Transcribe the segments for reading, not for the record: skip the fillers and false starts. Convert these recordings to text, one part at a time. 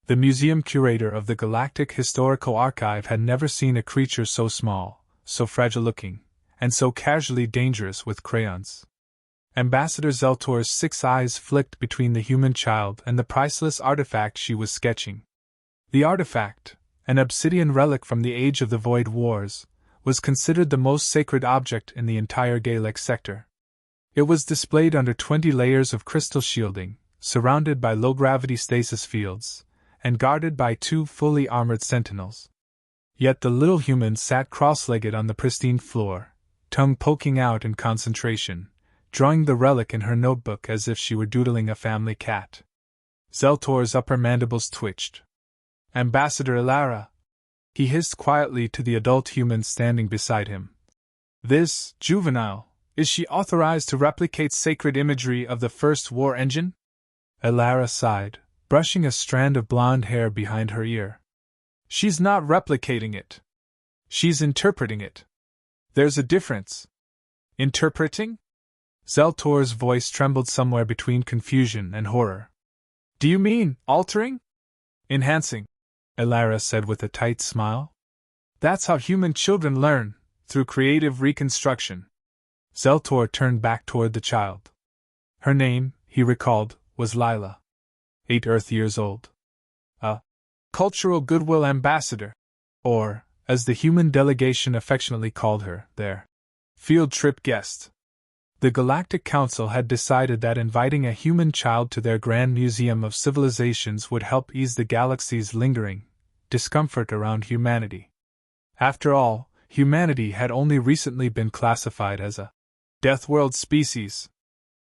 The museum curator of the Galactic Historical Archive had never seen a creature so small, so fragile-looking, and so casually dangerous with crayons. Ambassador Zeltor's 6 eyes flicked between the human child and the priceless artifact she was sketching. The artifact, an obsidian relic from the age of the Void Wars, was considered the most sacred object in the entire Galactic sector. It was displayed under 20 layers of crystal shielding, surrounded by low-gravity stasis fields, and guarded by 2 fully armored sentinels. Yet the little human sat cross-legged on the pristine floor, tongue poking out in concentration, drawing the relic in her notebook as if she were doodling a family cat. Zeltor's upper mandibles twitched. "Ambassador Ilara," he hissed quietly to the adult human standing beside him. "This juvenile, is she authorized to replicate sacred imagery of the First War Engine?" Ilara sighed, brushing a strand of blonde hair behind her ear. "She's not replicating it. She's interpreting it. There's a difference." "Interpreting?" Zeltor's voice trembled somewhere between confusion and horror. "Do you mean altering?" "Enhancing," Ilara said with a tight smile. "That's how human children learn, through creative reconstruction." Zeltor turned back toward the child. Her name, he recalled, was Lila. 8 Earth years old. A cultural goodwill ambassador, or, as the human delegation affectionately called her, their field trip guest. The Galactic Council had decided that inviting a human child to their grand museum of civilizations would help ease the galaxy's lingering discomfort around humanity. After all, humanity had only recently been classified as a death world species.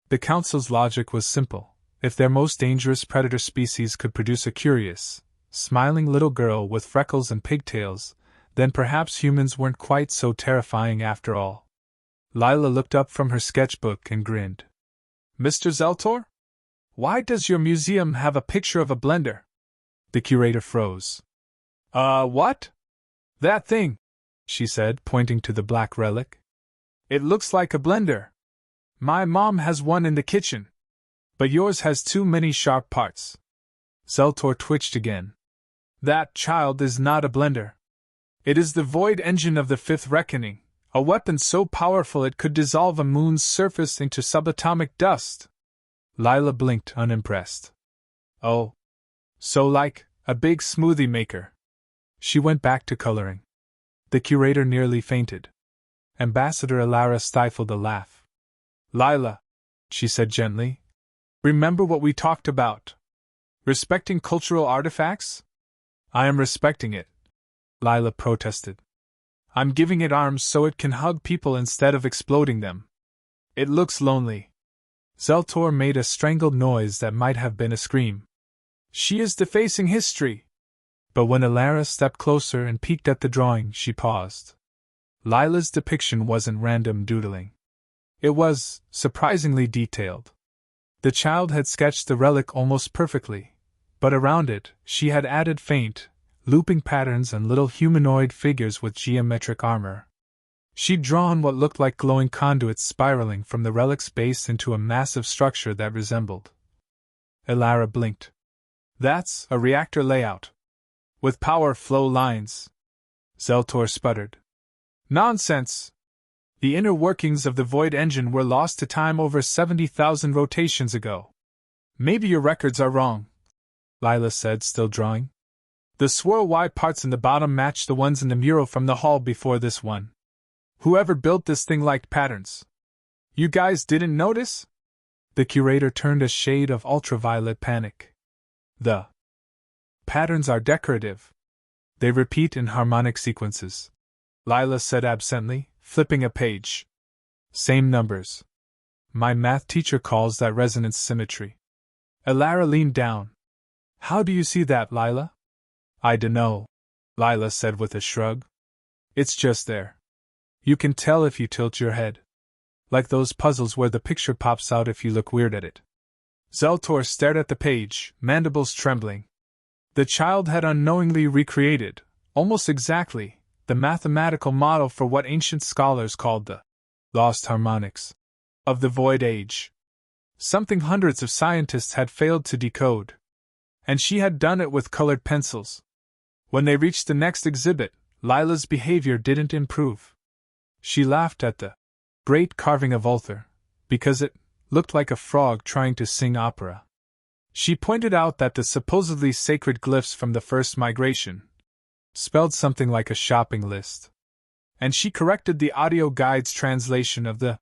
The Council's logic was simple. If their most dangerous predator species could produce a curious, smiling little girl with freckles and pigtails, then perhaps humans weren't quite so terrifying after all. Lila looked up from her sketchbook and grinned. "Mr. Zeltor? Why does your museum have a picture of a blender?" The curator froze. What?" "That thing," she said, pointing to the black relic. "It looks like a blender. My mom has one in the kitchen. But yours has too many sharp parts." Zeltor twitched again. "That, child, is not a blender. It is the void engine of the Fifth Reckoning, a weapon so powerful it could dissolve a moon's surface into subatomic dust." Lila blinked, unimpressed. "Oh. So like a big smoothie maker." She went back to coloring. The curator nearly fainted. Ambassador Ilara stifled a laugh. "Lila," she said gently, "remember what we talked about? Respecting cultural artifacts?" "I am respecting it," Lila protested. "I'm giving it arms so it can hug people instead of exploding them. It looks lonely." Zeltor made a strangled noise that might have been a scream. "She is defacing history." But when Ilara stepped closer and peeked at the drawing, she paused. Lila's depiction wasn't random doodling. It was surprisingly detailed. The child had sketched the relic almost perfectly, but around it, she had added faint, looping patterns and little humanoid figures with geometric armor. She'd drawn what looked like glowing conduits spiraling from the relic's base into a massive structure that resembled. Ilara blinked. "That's a reactor layout. With power flow lines." Zeltor sputtered. "Nonsense! The inner workings of the Void Engine were lost to time over 70,000 rotations ago. Maybe your records are wrong," Lila said, still drawing. "The swirl-Y parts in the bottom match the ones in the mural from the hall before this one. Whoever built this thing liked patterns. You guys didn't notice?" The curator turned a shade of ultraviolet panic. "The patterns are decorative. They repeat in harmonic sequences," Lila said absently, flipping a page. "Same numbers. My math teacher calls that resonance symmetry." Ilara leaned down. "How do you see that, Lila?" "I dunno," Lila said with a shrug. "It's just there. You can tell if you tilt your head. Like those puzzles where the picture pops out if you look weird at it." Zeltor stared at the page, mandibles trembling. The child had unknowingly recreated, almost exactly, the mathematical model for what ancient scholars called the lost harmonics of the Void Age. Something hundreds of scientists had failed to decode. And she had done it with colored pencils. When they reached the next exhibit, Lila's behavior didn't improve. She laughed at the great carving of Ulthar, because it looked like a frog trying to sing opera. She pointed out that the supposedly sacred glyphs from the first migration spelled something like a shopping list. And she corrected the audio guide's translation of the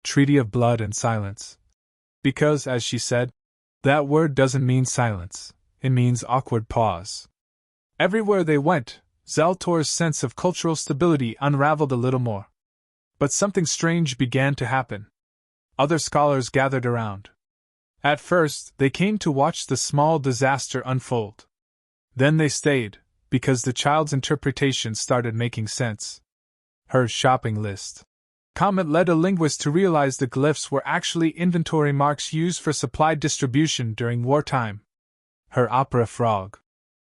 Treaty of Blood and Silence. Because, as she said, that word doesn't mean silence, it means awkward pause. Everywhere they went, Zaltor's sense of cultural stability unraveled a little more. But something strange began to happen. Other scholars gathered around. At first, they came to watch the small disaster unfold. Then they stayed, because the child's interpretation started making sense. Her shopping list comment led a linguist to realize the glyphs were actually inventory marks used for supply distribution during wartime. Her opera frog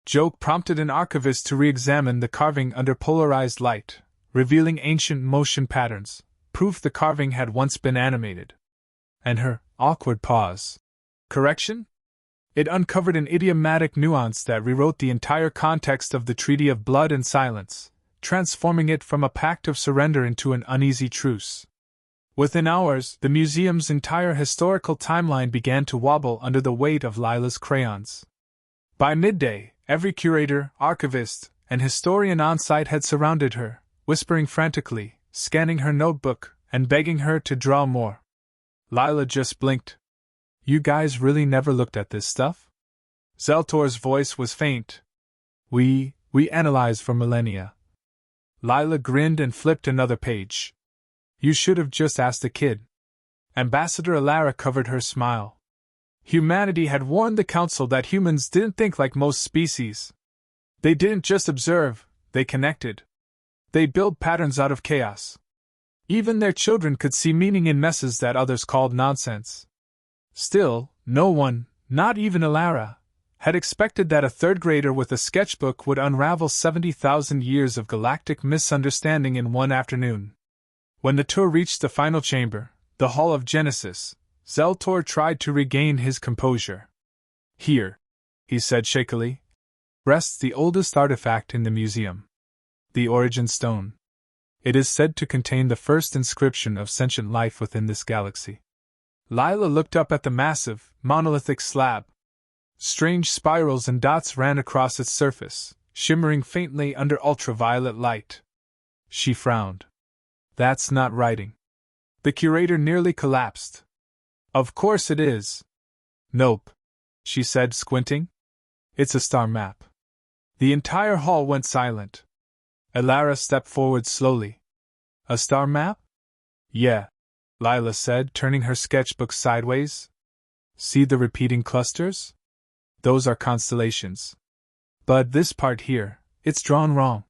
joke prompted an archivist to re-examine the carving under polarized light, revealing ancient motion patterns, proof the carving had once been animated. And her awkward pause correction? It uncovered an idiomatic nuance that rewrote the entire context of the Treaty of Blood and Silence, transforming it from a pact of surrender into an uneasy truce. Within hours, the museum's entire historical timeline began to wobble under the weight of Lila's crayons. By midday, every curator, archivist, and historian on site had surrounded her, whispering frantically, scanning her notebook, and begging her to draw more. Lila just blinked. You guys really never looked at this stuff? Zaltor's voice was faint. We analyzed for millennia. Lila grinned and flipped another page. You should have just asked the kid. Ambassador Alara covered her smile. Humanity had warned the Council that humans didn't think like most species. They didn't just observe, they connected. They built patterns out of chaos. Even their children could see meaning in messes that others called nonsense. Still, no one, not even Alara, had expected that a third grader with a sketchbook would unravel 70,000 years of galactic misunderstanding in one afternoon. When the tour reached the final chamber, the Hall of Genesis, Zaltor tried to regain his composure. Here, he said shakily, rests the oldest artifact in the museum. The Origin Stone. It is said to contain the first inscription of sentient life within this galaxy. Lila looked up at the massive, monolithic slab. Strange spirals and dots ran across its surface, shimmering faintly under ultraviolet light. She frowned. That's not writing. The curator nearly collapsed. Of course it is. Nope, she said, squinting. It's a star map. The entire hall went silent. Alara stepped forward slowly. A star map? Yeah, Lila said, turning her sketchbook sideways. See the repeating clusters? Those are constellations. But this part here, it's drawn wrong.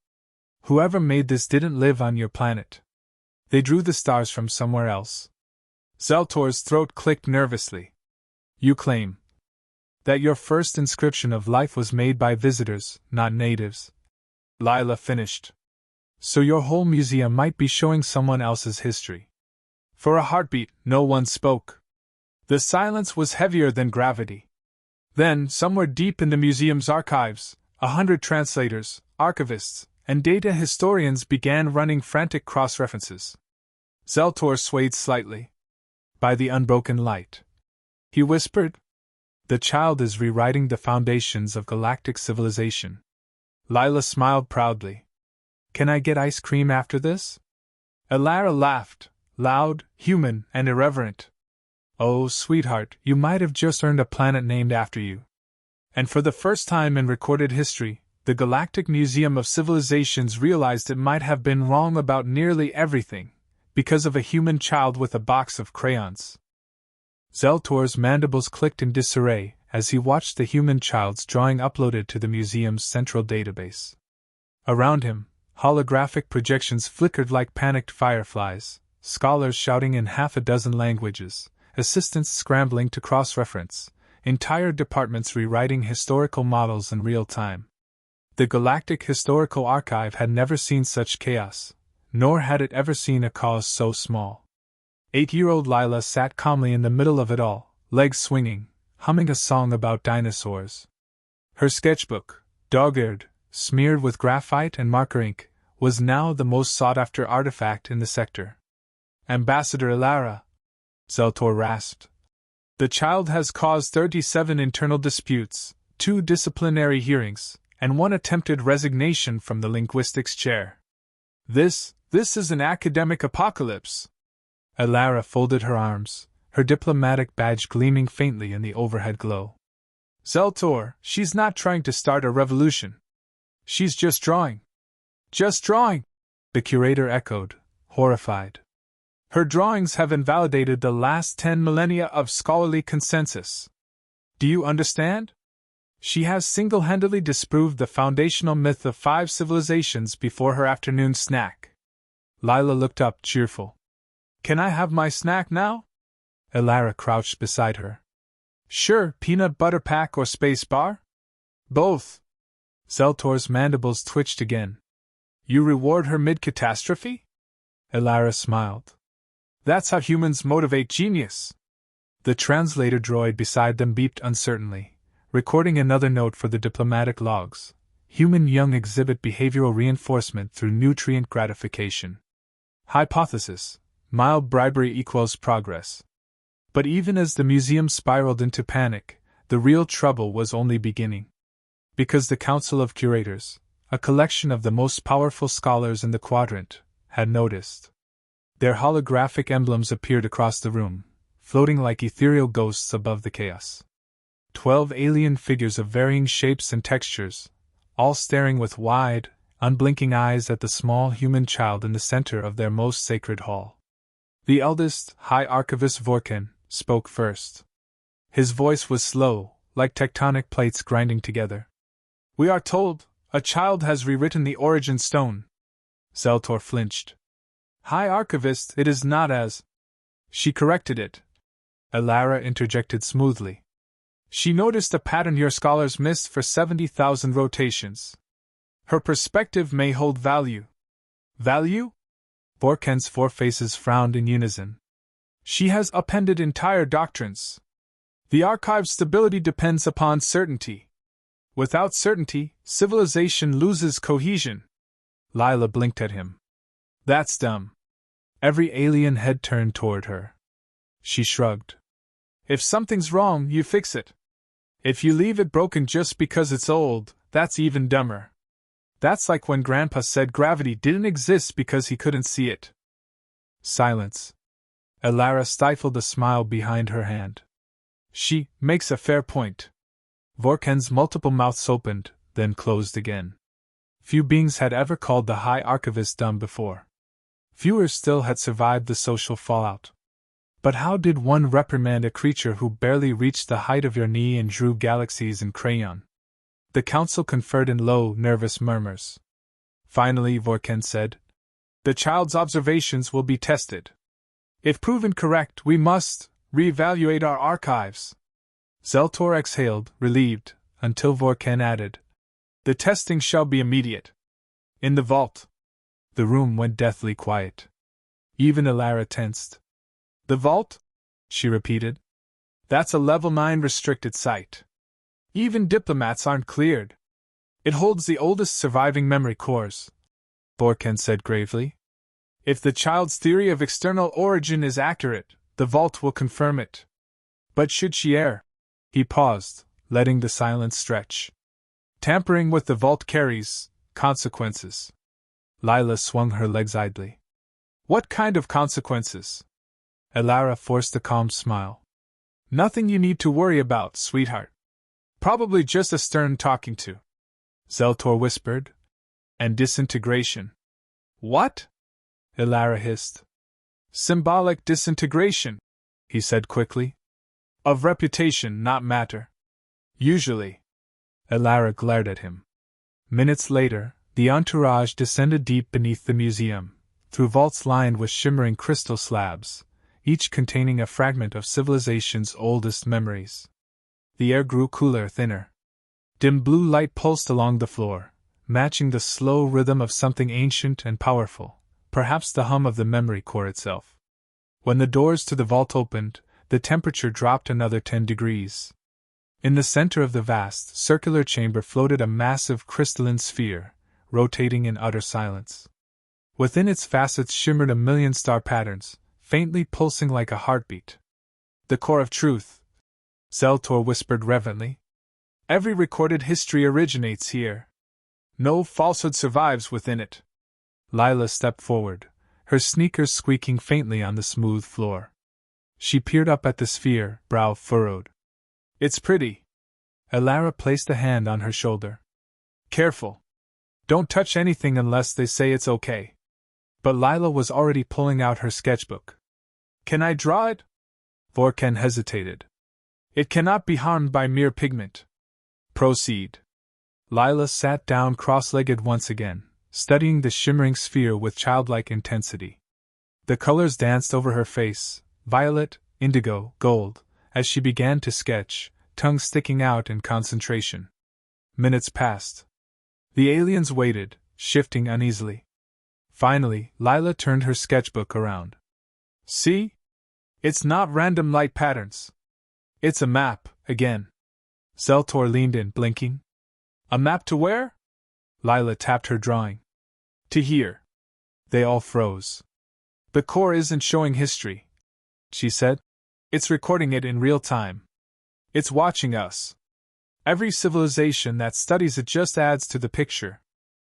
Whoever made this didn't live on your planet. They drew the stars from somewhere else. Zaltor's throat clicked nervously. You claim that your first inscription of life was made by visitors, not natives. Lila finished. So your whole museum might be showing someone else's history. For a heartbeat, no one spoke. The silence was heavier than gravity. Then, somewhere deep in the museum's archives, 100 translators, archivists, and data historians began running frantic cross-references. Zaltor swayed slightly. By the unbroken light, he whispered. The child is rewriting the foundations of galactic civilization. Lila smiled proudly. Can I get ice cream after this? Alara laughed, loud, human, and irreverent. Oh, sweetheart, you might have just earned a planet named after you. And for the first time in recorded history, the Galactic Museum of Civilizations realized it might have been wrong about nearly everything, because of a human child with a box of crayons. Zaltor's mandibles clicked in disarray as he watched the human child's drawing uploaded to the museum's central database. Around him, holographic projections flickered like panicked fireflies, scholars shouting in half a dozen languages, assistants scrambling to cross-reference, entire departments rewriting historical models in real time. The Galactic Historical Archive had never seen such chaos, nor had it ever seen a cause so small. 8-year-old Lila sat calmly in the middle of it all, legs swinging, humming a song about dinosaurs. Her sketchbook, dog-eared, smeared with graphite and marker ink, was now the most sought-after artifact in the sector. Ambassador Ilara, Zeltor rasped. The child has caused 37 internal disputes, 2 disciplinary hearings, and 1 attempted resignation from the linguistics chair. This is an academic apocalypse. Ilara folded her arms, her diplomatic badge gleaming faintly in the overhead glow. Zeltor, she's not trying to start a revolution. She's just drawing. Just drawing, the curator echoed, horrified. Her drawings have invalidated the last 10 millennia of scholarly consensus. Do you understand? She has single-handedly disproved the foundational myth of 5 civilizations before her afternoon snack. Lila looked up, cheerful. Can I have my snack now? Ilara crouched beside her. Sure, peanut butter pack or space bar? Both. Zeltor's mandibles twitched again. You reward her mid-catastrophe? Ilara smiled. That's how humans motivate genius. The translator droid beside them beeped uncertainly, recording another note for the diplomatic logs. Human young exhibit behavioral reinforcement through nutrient gratification. Hypothesis: mild bribery equals progress. But even as the museum spiraled into panic, the real trouble was only beginning. Because the Council of Curators, a collection of the most powerful scholars in the quadrant, had noticed. Their holographic emblems appeared across the room, floating like ethereal ghosts above the chaos. 12 alien figures of varying shapes and textures, all staring with wide, unblinking eyes at the small human child in the center of their most sacred hall. The eldest, High Archivist Vorken, spoke first. His voice was slow, like tectonic plates grinding together. We are told, a child has rewritten the origin stone. Zeltor flinched. High Archivist, it is not as. She corrected it. Ilara interjected smoothly. She noticed a pattern your scholars missed for 70,000 rotations. Her perspective may hold value. Value? Vorken's 4 faces frowned in unison. She has appended entire doctrines. The archive's stability depends upon certainty. Without certainty, civilization loses cohesion. Lila blinked at him. That's dumb. Every alien head turned toward her. She shrugged. If something's wrong, you fix it. If you leave it broken just because it's old, that's even dumber. That's like when Grandpa said gravity didn't exist because he couldn't see it. Silence. Ilara stifled a smile behind her hand. She makes a fair point. Vorken's multiple mouths opened, then closed again. Few beings had ever called the High Archivist dumb before. Fewer still had survived the social fallout. But how did one reprimand a creature who barely reached the height of your knee and drew galaxies in crayon? The council conferred in low, nervous murmurs. Finally, Vorken said, the child's observations will be tested. If proven correct, we must reevaluate our archives. Zeltor exhaled, relieved, until Vorken added, the testing shall be immediate. In the vault. The room went deathly quiet. Even Ilara tensed. The vault? She repeated. That's a level 9 restricted site. Even diplomats aren't cleared. It holds the oldest surviving memory cores, Vorken said gravely. If the child's theory of external origin is accurate, the vault will confirm it. But should she err? He paused, letting the silence stretch. Tampering with the vault carries consequences. Lila swung her legs idly. What kind of consequences? Ilara forced a calm smile. Nothing you need to worry about, sweetheart. Probably just a stern talking to. Zeltor whispered. And disintegration. What? Ilara hissed. Symbolic disintegration, he said quickly. Of reputation, not matter. Usually. Ilara glared at him. Minutes later, the entourage descended deep beneath the museum, through vaults lined with shimmering crystal slabs, each containing a fragment of civilization's oldest memories. The air grew cooler, thinner. Dim blue light pulsed along the floor, matching the slow rhythm of something ancient and powerful, perhaps the hum of the memory core itself. When the doors to the vault opened, the temperature dropped another 10 degrees. In the center of the vast, circular chamber floated a massive crystalline sphere, rotating in utter silence. Within its facets shimmered a million star patterns, faintly pulsing like a heartbeat. The core of truth, Zeltor whispered reverently. Every recorded history originates here. No falsehood survives within it. Lila stepped forward, her sneakers squeaking faintly on the smooth floor. She peered up at the sphere, brow furrowed. It's pretty. Elara placed a hand on her shoulder. Careful. Don't touch anything unless they say it's okay. But Lila was already pulling out her sketchbook. Can I draw it? Vorken hesitated. It cannot be harmed by mere pigment. Proceed. Lila sat down cross-legged once again, studying the shimmering sphere with childlike intensity. The colors danced over her face, violet, indigo, gold, as she began to sketch, tongue sticking out in concentration. Minutes passed. The aliens waited, shifting uneasily. Finally, Lila turned her sketchbook around. See? It's not random light patterns. It's a map, again. Zeltor leaned in, blinking. A map to where? Lila tapped her drawing. To here. They all froze. The core isn't showing history, she said. It's recording it in real time. It's watching us. Every civilization that studies it just adds to the picture.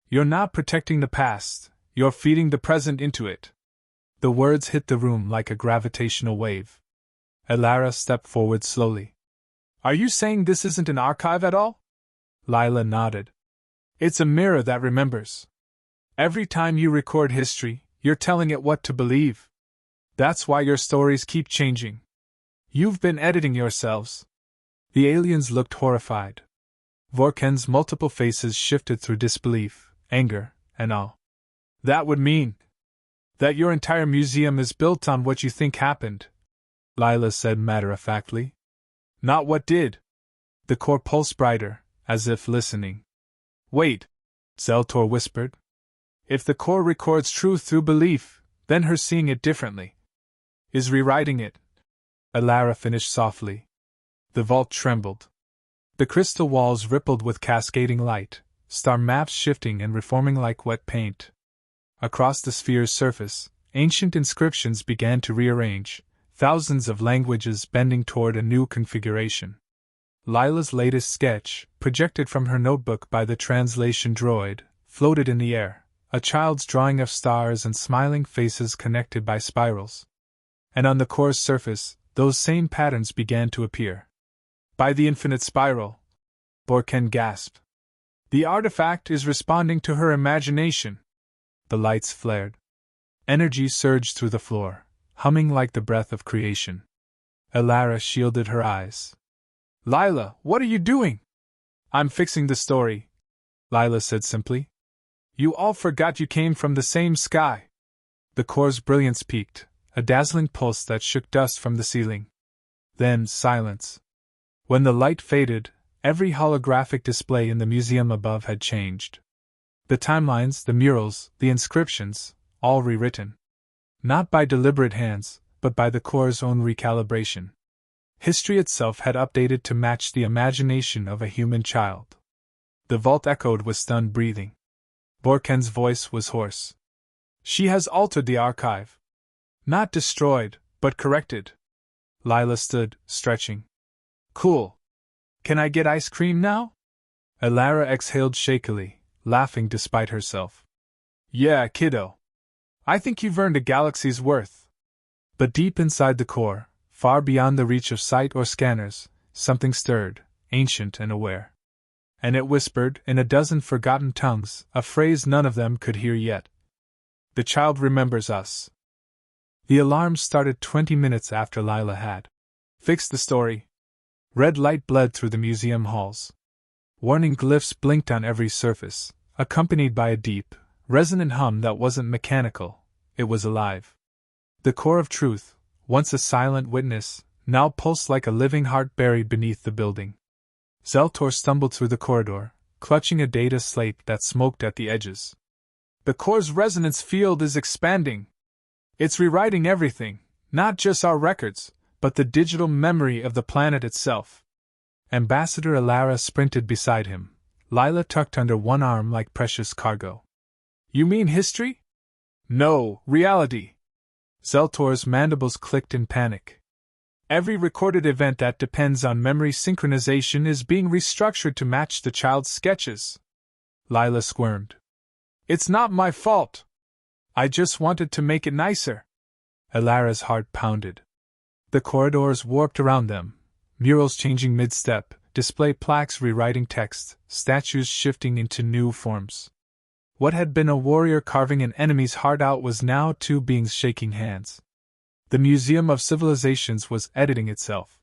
You're not protecting the past, you're feeding the present into it. The words hit the room like a gravitational wave. Elara stepped forward slowly. Are you saying this isn't an archive at all? Lila nodded. It's a mirror that remembers. Every time you record history, you're telling it what to believe. That's why your stories keep changing. You've been editing yourselves. The aliens looked horrified. Vorken's multiple faces shifted through disbelief, anger, and awe. That would mean that your entire museum is built on what you think happened, Lila said matter-of-factly. Not what did. The core pulsed brighter, as if listening. Wait, Zeltor whispered. If the core records truth through belief, then her seeing it differently is rewriting it. Elara finished softly. The vault trembled. The crystal walls rippled with cascading light, star maps shifting and reforming like wet paint. Across the sphere's surface, ancient inscriptions began to rearrange, thousands of languages bending toward a new configuration. Lila's latest sketch, projected from her notebook by the translation droid, floated in the air, a child's drawing of stars and smiling faces connected by spirals. And on the core's surface, those same patterns began to appear. By the infinite spiral, Vorken gasped. The artifact is responding to her imagination. The lights flared. Energy surged through the floor, humming like the breath of creation. Elara shielded her eyes. Lila, what are you doing? I'm fixing the story, Lila said simply. You all forgot you came from the same sky. The core's brilliance peaked, a dazzling pulse that shook dust from the ceiling. Then silence. When the light faded, every holographic display in the museum above had changed. The timelines, the murals, the inscriptions, all rewritten. Not by deliberate hands, but by the core's own recalibration. History itself had updated to match the imagination of a human child. The vault echoed with stunned breathing. Vorken's voice was hoarse. She has altered the archive. Not destroyed, but corrected. Lila stood, stretching. Cool. Can I get ice cream now? Elara exhaled shakily, laughing despite herself. Yeah, kiddo. I think you've earned a galaxy's worth. But deep inside the core, far beyond the reach of sight or scanners, something stirred, ancient and aware. And it whispered, in a dozen forgotten tongues, a phrase none of them could hear yet. The child remembers us. The alarm started 20 minutes after Lila had fixed the story. Red light bled through the museum halls. Warning glyphs blinked on every surface, accompanied by a deep, resonant hum that wasn't mechanical, it was alive. The core of truth, once a silent witness, now pulsed like a living heart buried beneath the building. Zeltor stumbled through the corridor, clutching a data slate that smoked at the edges. The core's resonance field is expanding. It's rewriting everything, not just our records, but the digital memory of the planet itself. Ambassador Alara sprinted beside him, Lila tucked under one arm like precious cargo. You mean history? No, reality. Zeltor's mandibles clicked in panic. Every recorded event that depends on memory synchronization is being restructured to match the child's sketches. Lila squirmed. It's not my fault. I just wanted to make it nicer. Alara's heart pounded. The corridors warped around them, murals changing mid-step, display plaques rewriting text, statues shifting into new forms. What had been a warrior carving an enemy's heart out was now two beings shaking hands. The Museum of Civilizations was editing itself.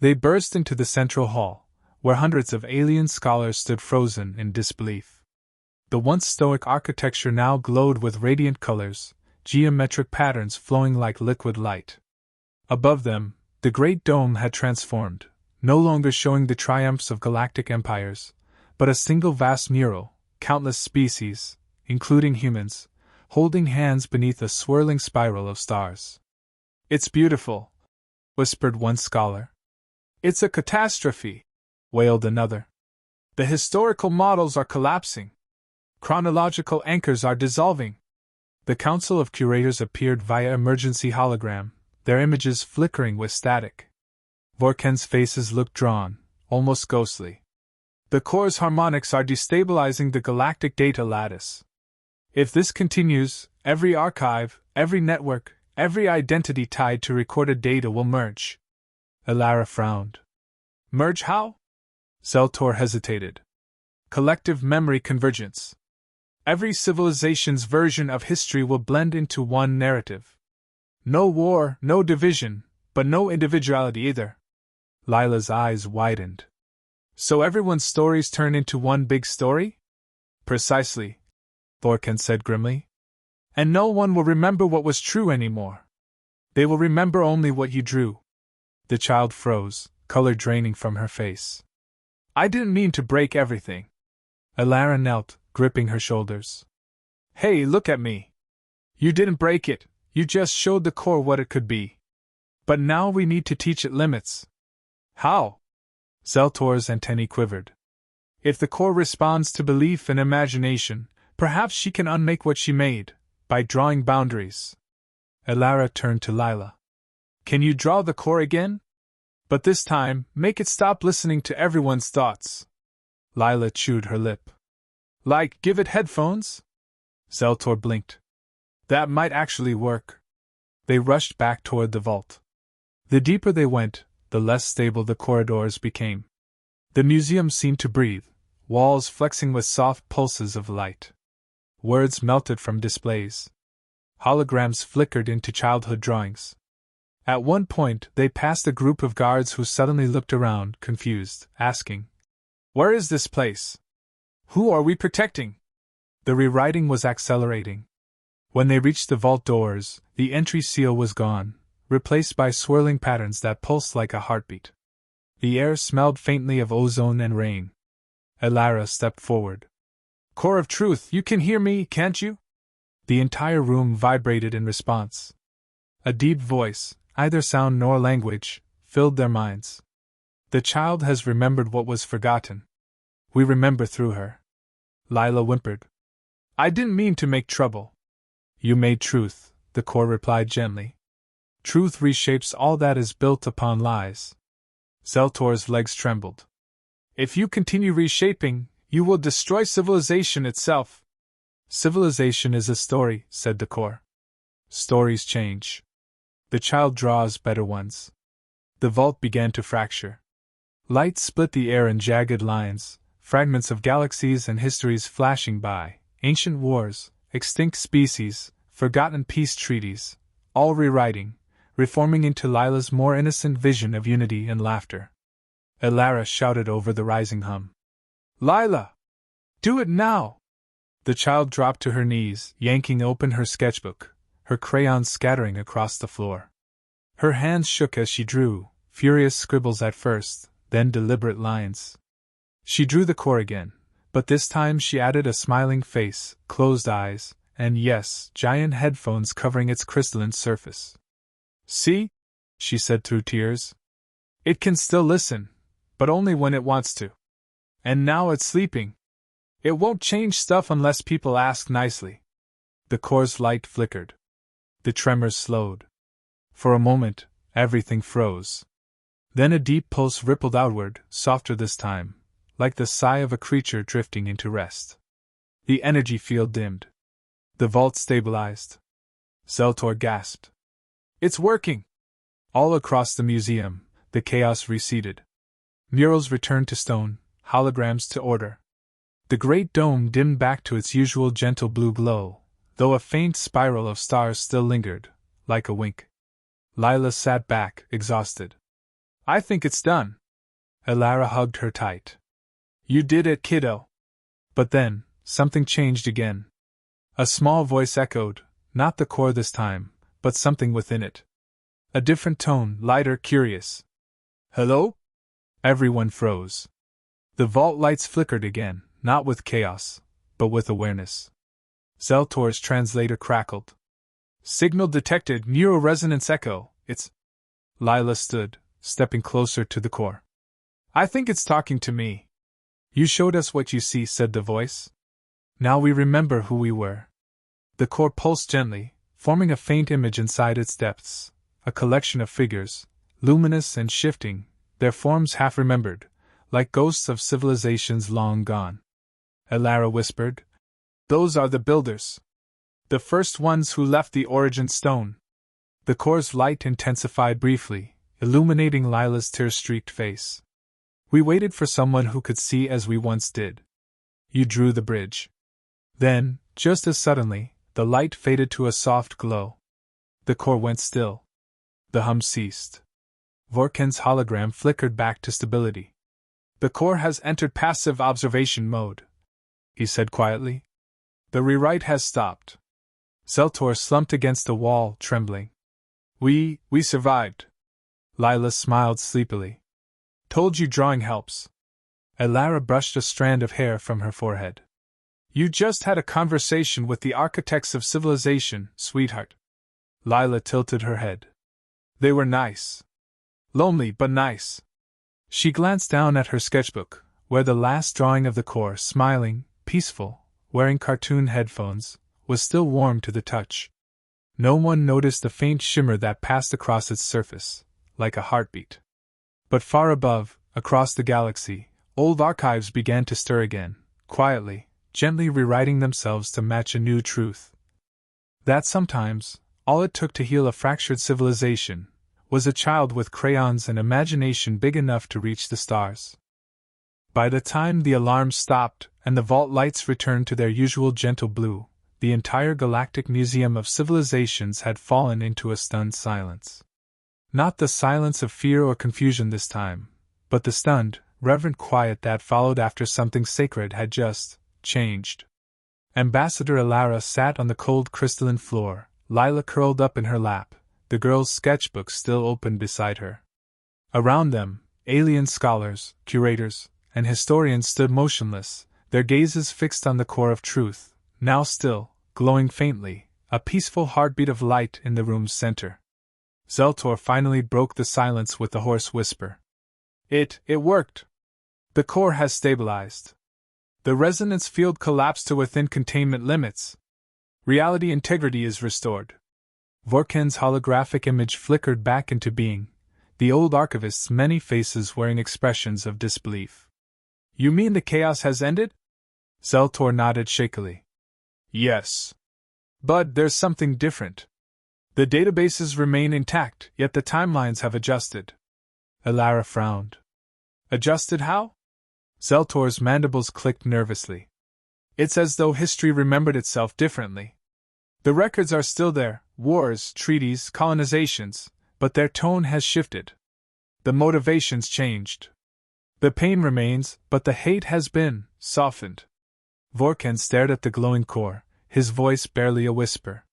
They burst into the central hall, where hundreds of alien scholars stood frozen in disbelief. The once stoic architecture now glowed with radiant colors, geometric patterns flowing like liquid light. Above them, the great dome had transformed, no longer showing the triumphs of galactic empires, but a single vast mural, countless species, including humans, holding hands beneath a swirling spiral of stars. It's beautiful, whispered one scholar. It's a catastrophe, wailed another. The historical models are collapsing. Chronological anchors are dissolving. The Council of Curators appeared via emergency hologram, their images flickering with static. Vorken's faces looked drawn, almost ghostly. The core's harmonics are destabilizing the galactic data lattice. If this continues, every archive, every network, every identity tied to recorded data will merge. Alara frowned. Merge how? Zeltor hesitated. Collective memory convergence. Every civilization's version of history will blend into one narrative. No war, no division, but no individuality either. Lila's eyes widened. So everyone's stories turn into one big story? Precisely, Vorken said grimly. And no one will remember what was true anymore. They will remember only what you drew. The child froze, color draining from her face. I didn't mean to break everything. Alara knelt, gripping her shoulders. Hey, look at me. You didn't break it, you just showed the core what it could be. But now we need to teach it limits. How? Zeltor's antennae quivered. If the core responds to belief and imagination, perhaps she can unmake what she made, by drawing boundaries. Alara turned to Lila. Can you draw the core again? But this time, make it stop listening to everyone's thoughts. Lila chewed her lip. Like, give it headphones? Zeltor blinked. That might actually work. They rushed back toward the vault. The deeper they went, the less stable the corridors became. The museum seemed to breathe, walls flexing with soft pulses of light. Words melted from displays. Holograms flickered into childhood drawings. At one point, they passed a group of guards who suddenly looked around, confused, asking, Where is this place? Who are we protecting? The rewriting was accelerating. When they reached the vault doors, the entry seal was gone, replaced by swirling patterns that pulsed like a heartbeat. The air smelled faintly of ozone and rain. Alara stepped forward. Core of Truth, you can hear me, can't you? The entire room vibrated in response. A deep voice, either sound nor language, filled their minds. The child has remembered what was forgotten. We remember through her. Lila whimpered. I didn't mean to make trouble. You made truth, the core replied gently. Truth reshapes all that is built upon lies. Zeltor's legs trembled. If you continue reshaping, you will destroy civilization itself. Civilization is a story, said the core. Stories change. The child draws better ones. The vault began to fracture. Light split the air in jagged lines, fragments of galaxies and histories flashing by, ancient wars, extinct species, forgotten peace treaties, all rewriting, reforming into Lila's more innocent vision of unity and laughter. Alara shouted over the rising hum. Lila! Do it now! The child dropped to her knees, yanking open her sketchbook, her crayons scattering across the floor. Her hands shook as she drew, furious scribbles at first, then deliberate lines. She drew the core again, but this time she added a smiling face, closed eyes, and yes, giant headphones covering its crystalline surface. See? She said through tears. It can still listen. but only when it wants to. And now it's sleeping. It won't change stuff unless people ask nicely. The core's light flickered. The tremors slowed. For a moment, everything froze. Then a deep pulse rippled outward, softer this time, like the sigh of a creature drifting into rest. The energy field dimmed. The vault stabilized. Zeltor gasped. It's working! All across the museum, the chaos receded. Murals returned to stone, holograms to order. The great dome dimmed back to its usual gentle blue glow, though a faint spiral of stars still lingered, like a wink. Lila sat back, exhausted. I think it's done. Elara hugged her tight. You did it, kiddo. But then, something changed again. A small voice echoed, not the core this time, but something within it. A different tone, lighter, curious. Hello? Everyone froze. The vault lights flickered again, not with chaos, but with awareness. Zeltor's translator crackled. Signal detected, neuroresonance echo, it's... Lila stood, stepping closer to the core. I think it's talking to me. You showed us what you see, said the voice. Now we remember who we were. The core pulsed gently, forming a faint image inside its depths, a collection of figures, luminous and shifting, their forms half remembered, like ghosts of civilizations long gone. Elara whispered, Those are the builders. The first ones who left the origin stone. The core's light intensified briefly, illuminating Lila's tear-streaked face. We waited for someone who could see as we once did. You drew the bridge. Then, just as suddenly, the light faded to a soft glow. The core went still. The hum ceased. Vorken's hologram flickered back to stability. The core has entered passive observation mode, he said quietly. The rewrite has stopped. Zeltor slumped against the wall, trembling. We survived. Lila smiled sleepily. Told you drawing helps. Elara brushed a strand of hair from her forehead. You just had a conversation with the architects of civilization, sweetheart. Lila tilted her head. They were nice. Lonely, but nice. She glanced down at her sketchbook, where the last drawing of the core, smiling, peaceful, wearing cartoon headphones, was still warm to the touch. No one noticed the faint shimmer that passed across its surface, like a heartbeat. But far above, across the galaxy, old archives began to stir again, quietly, gently rewriting themselves to match a new truth. That sometimes, all it took to heal a fractured civilization was a child with crayons and imagination big enough to reach the stars. By the time the alarms stopped and the vault lights returned to their usual gentle blue, the entire Galactic Museum of Civilizations had fallen into a stunned silence. Not the silence of fear or confusion this time, but the stunned, reverent quiet that followed after something sacred had just changed. Ambassador Elara sat on the cold crystalline floor, Lila curled up in her lap, the girl's sketchbook still open beside her. Around them, alien scholars, curators, and historians stood motionless, their gazes fixed on the core of truth, now still, glowing faintly, a peaceful heartbeat of light in the room's center. Zeltor finally broke the silence with a hoarse whisper. It worked! The core has stabilized. The resonance field collapsed to within containment limits. Reality integrity is restored. Vorken's holographic image flickered back into being, the old archivist's many faces wearing expressions of disbelief. You mean the chaos has ended? Zeltor nodded shakily. Yes. But there's something different. The databases remain intact, yet the timelines have adjusted. Elara frowned. Adjusted how? Zeltor's mandibles clicked nervously. It's as though history remembered itself differently. The records are still there, wars, treaties, colonizations, but their tone has shifted. The motivations changed. The pain remains, but the hate has been softened. Vorken stared at the glowing core, his voice barely a whisper.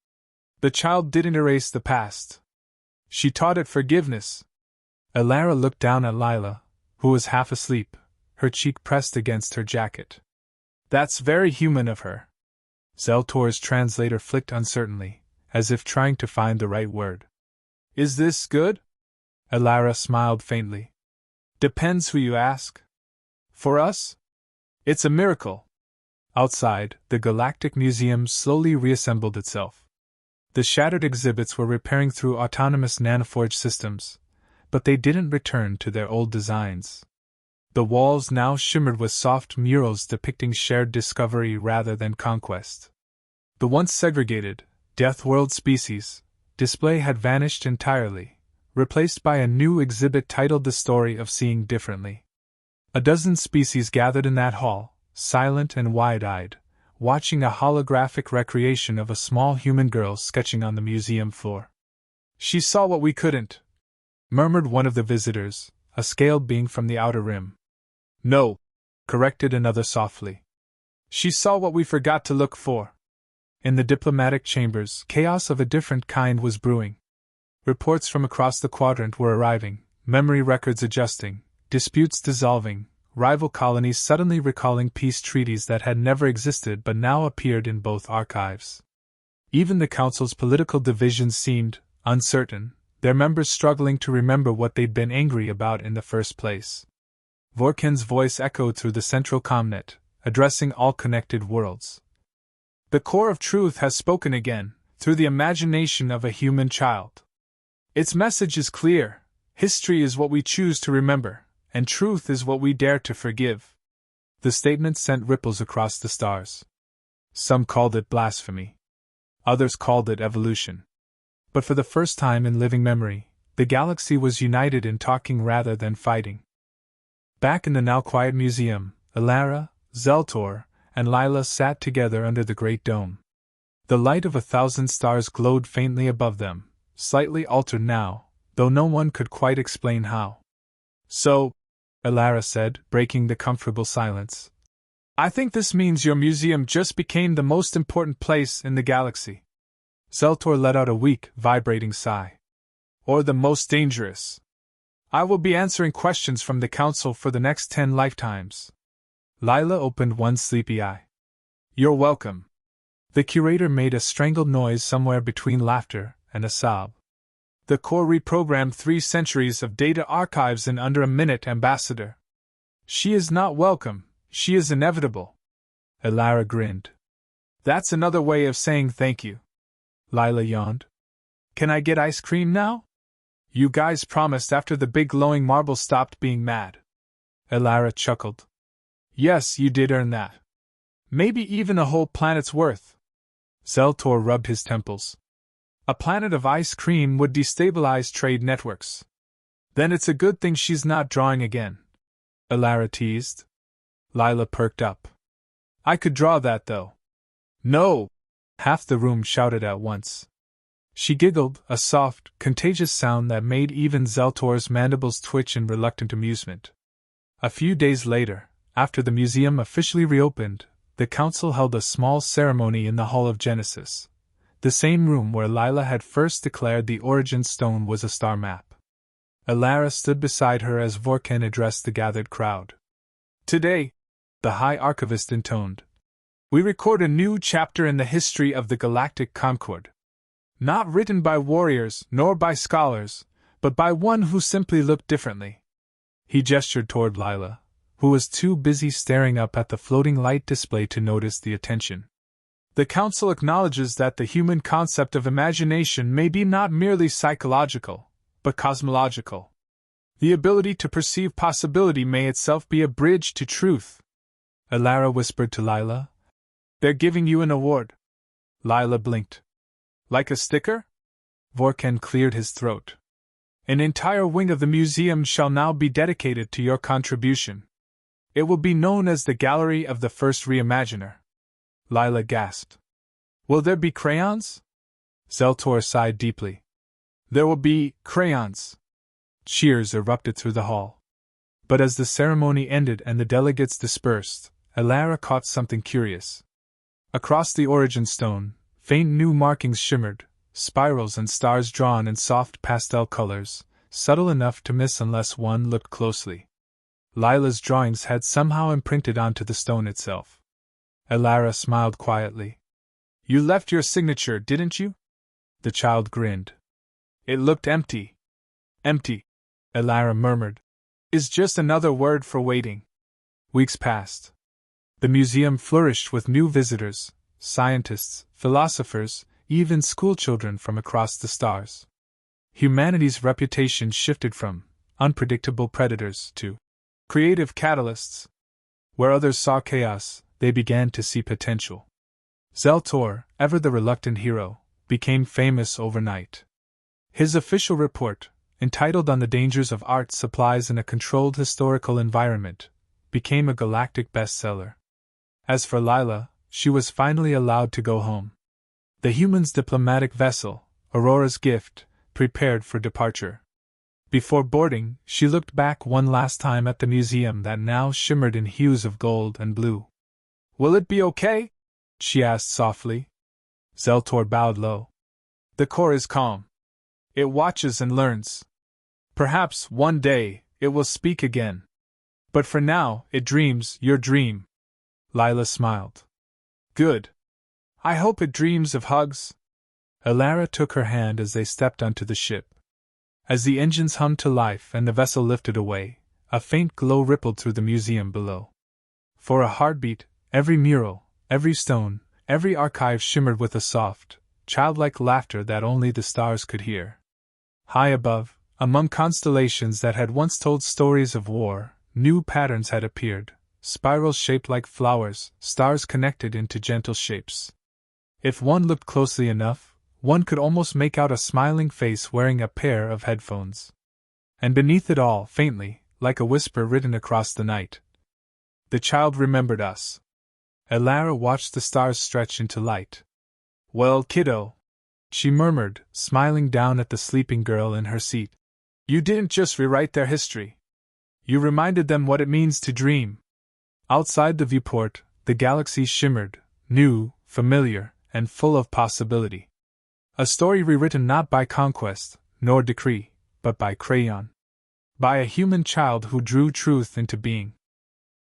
The child didn't erase the past. She taught it forgiveness. Elara looked down at Lila, who was half asleep, her cheek pressed against her jacket. That's very human of her. Zeltor's translator flicked uncertainly, as if trying to find the right word. Is this good? Elara smiled faintly. Depends who you ask. For us, it's a miracle. Outside, the Galactic Museum slowly reassembled itself. The shattered exhibits were repairing through autonomous nanoforge systems, but they didn't return to their old designs. The walls now shimmered with soft murals depicting shared discovery rather than conquest. The once segregated, death-world species display had vanished entirely, replaced by a new exhibit titled The Story of Seeing Differently. A dozen species gathered in that hall, silent and wide-eyed, watching a holographic recreation of a small human girl sketching on the museum floor. "She saw what we couldn't," murmured one of the visitors, a scaled being from the outer rim. "No," corrected another softly. "She saw what we forgot to look for." In the diplomatic chambers, chaos of a different kind was brewing. Reports from across the quadrant were arriving, memory records adjusting, disputes dissolving, rival colonies suddenly recalling peace treaties that had never existed but now appeared in both archives. Even the Council's political divisions seemed uncertain, their members struggling to remember what they'd been angry about in the first place. Vorken's voice echoed through the central comnet, addressing all connected worlds. "The core of truth has spoken again, through the imagination of a human child. Its message is clear: history is what we choose to remember, and truth is what we dare to forgive." The statement sent ripples across the stars. Some called it blasphemy. Others called it evolution. But for the first time in living memory, the galaxy was united in talking rather than fighting. Back in the now quiet museum, Elara, Zeltor, and Lila sat together under the great dome. The light of 1,000 stars glowed faintly above them, slightly altered now, though no one could quite explain how. "So," Elara said, breaking the comfortable silence, "I think this means your museum just became the most important place in the galaxy." Zeltor let out a weak, vibrating sigh. "Or the most dangerous. I will be answering questions from the Council for the next 10 lifetimes." Lila opened one sleepy eye. "You're welcome." The curator made a strangled noise somewhere between laughter and a sob. "The core reprogrammed 3 centuries of data archives in under a minute, Ambassador." "She is not welcome, she is inevitable." Elara grinned. "That's another way of saying thank you." Lila yawned. "Can I get ice cream now?" "You guys promised after the big glowing marble stopped being mad." Elara chuckled. "Yes, you did earn that. Maybe even a whole planet's worth." Zeltor rubbed his temples. "A planet of ice cream would destabilize trade networks." "Then it's a good thing she's not drawing again," Elara teased. Lila perked up. "I could draw that, though." "No!" half the room shouted at once. She giggled, a soft, contagious sound that made even Zeltor's mandibles twitch in reluctant amusement. A few days later, after the museum officially reopened, the Council held a small ceremony in the Hall of Genesis, the same room where Lila had first declared the origin stone was a star map. Elara stood beside her as Vorken addressed the gathered crowd. "Today," the High Archivist intoned, "we record a new chapter in the history of the Galactic Concord. Not written by warriors nor by scholars, but by one who simply looked differently." He gestured toward Lila, who was too busy staring up at the floating light display to notice the attention. "The Council acknowledges that the human concept of imagination may be not merely psychological, but cosmological. The ability to perceive possibility may itself be a bridge to truth." Elara whispered to Lila. "They're giving you an award." Lila blinked. "Like a sticker?" Vorken cleared his throat. "An entire wing of the museum shall now be dedicated to your contribution. It will be known as the Gallery of the First Reimaginer." Lila gasped. "Will there be crayons?" Zeltor sighed deeply. "There will be crayons." Cheers erupted through the hall. But as the ceremony ended and the delegates dispersed, Elara caught something curious. Across the origin stone, faint new markings shimmered, spirals and stars drawn in soft pastel colors, subtle enough to miss unless one looked closely. Lila's drawings had somehow imprinted onto the stone itself. Elara smiled quietly. "You left your signature, didn't you?" The child grinned. "It looked empty." "Empty," Elara murmured. is just another word for waiting. Weeks passed. The museum flourished with new visitors, scientists, philosophers, even schoolchildren from across the stars. Humanity's reputation shifted from unpredictable predators to creative catalysts. Where others saw chaos, they began to see potential. Zeltor, ever the reluctant hero, became famous overnight. His official report, entitled On the Dangers of Art Supplies in a Controlled Historical Environment, became a galactic bestseller. As for Lila, she was finally allowed to go home. The human's diplomatic vessel, Aurora's gift, prepared for departure. Before boarding, she looked back one last time at the museum that now shimmered in hues of gold and blue. "Will it be okay?" she asked softly. Zeltor bowed low. "The core is calm. It watches and learns. Perhaps, one day, it will speak again. But for now, it dreams your dream." Lila smiled. "Good. I hope it dreams of hugs." Elara took her hand as they stepped onto the ship. As the engines hummed to life and the vessel lifted away, a faint glow rippled through the museum below. For a heartbeat, every mural, every stone, every archive shimmered with a soft, childlike laughter that only the stars could hear. High above, among constellations that had once told stories of war, new patterns had appeared, spirals shaped like flowers, stars connected into gentle shapes. If one looked closely enough, one could almost make out a smiling face wearing a pair of headphones. And beneath it all, faintly, like a whisper written across the night, "The child remembered us." Elara watched the stars stretch into light. "Well, kiddo," she murmured, smiling down at the sleeping girl in her seat. "You didn't just rewrite their history. You reminded them what it means to dream." Outside the viewport, the galaxy shimmered, new, familiar, and full of possibility. A story rewritten not by conquest, nor decree, but by crayon. By a human child who drew truth into being.